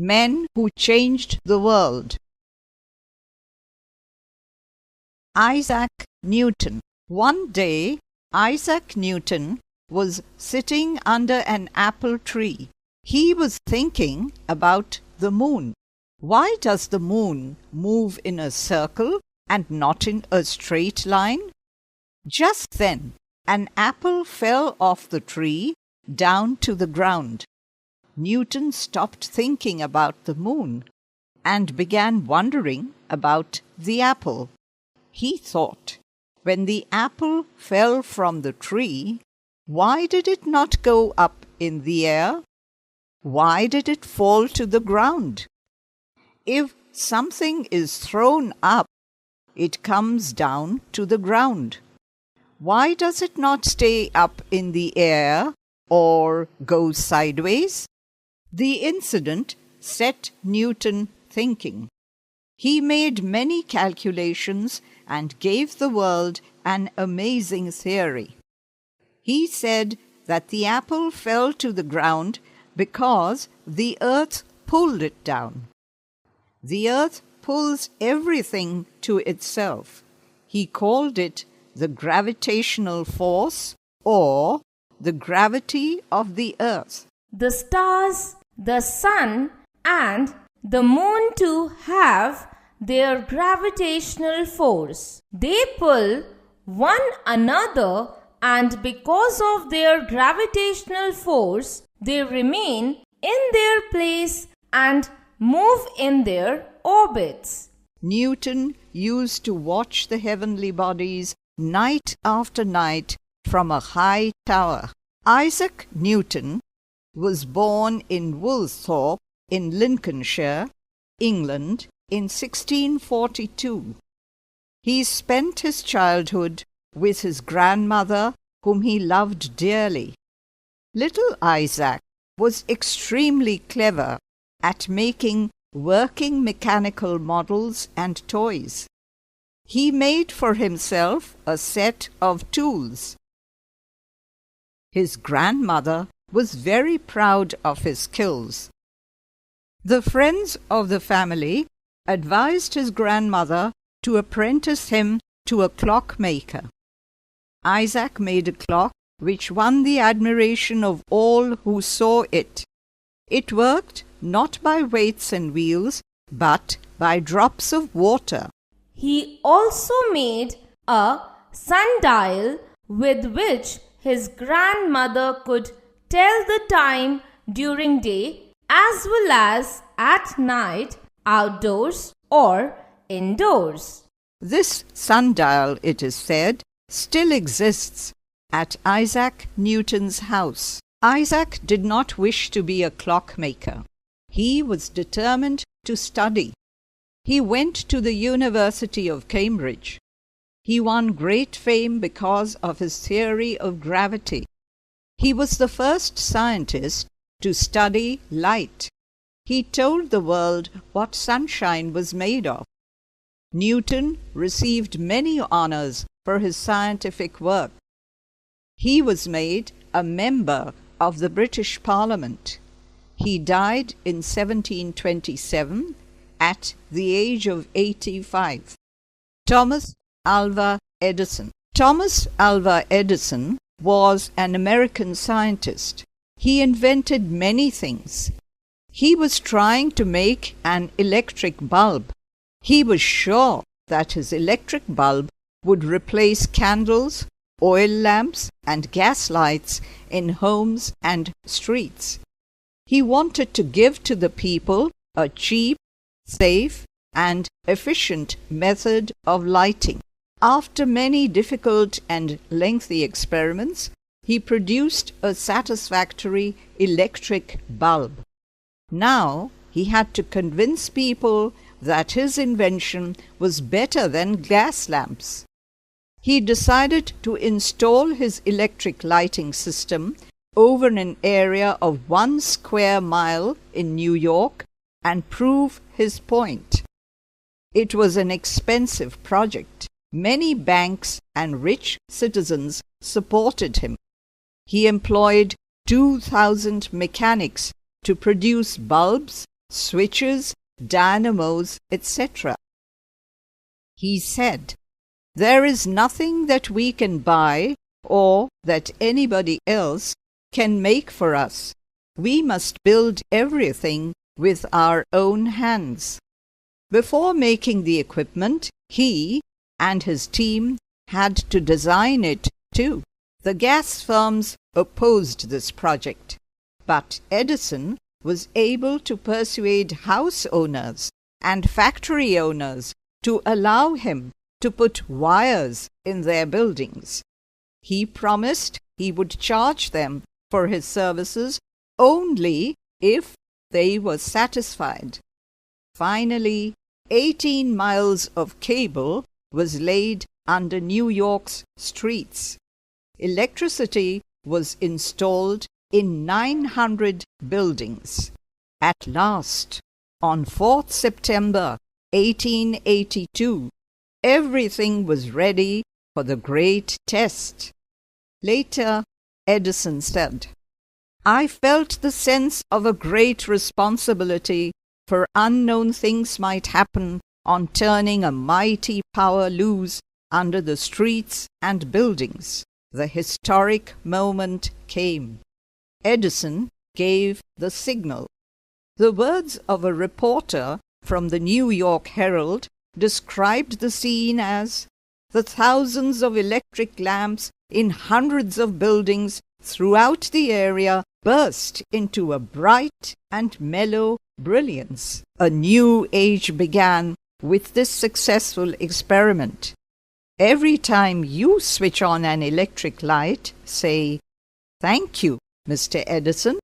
Men who changed the world. Isaac Newton. One day, Isaac Newton was sitting under an apple tree. He was thinking about the moon. Why does the moon move in a circle and not in a straight line? Just then, an apple fell off the tree down to the ground. Newton stopped thinking about the moon and began wondering about the apple. He thought, when the apple fell from the tree, why did it not go up in the air? Why did it fall to the ground? If something is thrown up, it comes down to the ground. Why does it not stay up in the air or go sideways? The incident set Newton thinking. He made many calculations and gave the world an amazing theory. He said that the apple fell to the ground because the earth pulled it down. The earth pulls everything to itself. He called it the gravitational force or the gravity of the earth. The stars, the sun, and the moon too have their gravitational force. They pull one another, and because of their gravitational force, they remain in their place and move in their orbits. Newton used to watch the heavenly bodies night after night from a high tower. Isaac Newton was born in Woolsthorpe in Lincolnshire, England, in 1642. He spent his childhood with his grandmother, whom he loved dearly. Little Isaac was extremely clever at making working mechanical models and toys. He made for himself a set of tools. His grandmother was very proud of his skills. The friends of the family advised his grandmother to apprentice him to a clockmaker. Isaac made a clock which won the admiration of all who saw it. It worked not by weights and wheels, but by drops of water. He also made a sundial with which his grandmother could tell the time during day as well as at night, outdoors or indoors. This sundial, it is said, still exists at Isaac Newton's house. Isaac did not wish to be a clockmaker. He was determined to study. He went to the University of Cambridge. He won great fame because of his theory of gravity. He was the first scientist to study light. He told the world what sunshine was made of. Newton received many honors for his scientific work. He was made a member of the British Parliament. He died in 1727 at the age of 85. Thomas Alva Edison. Thomas Alva Edison was an American scientist. He invented many things. He was trying to make an electric bulb. He was sure that his electric bulb would replace candles, oil lamps, and gas lights in homes and streets. He wanted to give to the people a cheap, safe, and efficient method of lighting. After many difficult and lengthy experiments, he produced a satisfactory electric bulb. Now he had to convince people that his invention was better than gas lamps. He decided to install his electric lighting system over an area of 1 square mile in New York and prove his point. It was an expensive project. Many banks and rich citizens supported him. He employed 2,000 mechanics to produce bulbs switches, dynamos, etc. He said, "There is nothing that we can buy or that anybody else can make for us. We must build everything with our own hands." Before making the equipment, he and his team had to design it too. The gas firms opposed this project, but Edison was able to persuade house owners and factory owners to allow him to put wires in their buildings. He promised he would charge them for his services only if they were satisfied. Finally, 18 miles of cable was laid under New York's streets. Electricity was installed in 900 buildings. At last, on 4th September 1882, everything was ready for the great test. Later, Edison said, "I felt the sense of a great responsibility, for unknown things might happen on turning a mighty power loose under the streets and buildings." The historic moment came. Edison gave the signal. The words of a reporter from the New York Herald described the scene as, "The thousands of electric lamps in hundreds of buildings throughout the area burst into a bright and mellow brilliance." A new age began with this successful experiment. Every time you switch on an electric light, say, "Thank you, Mr. Edison."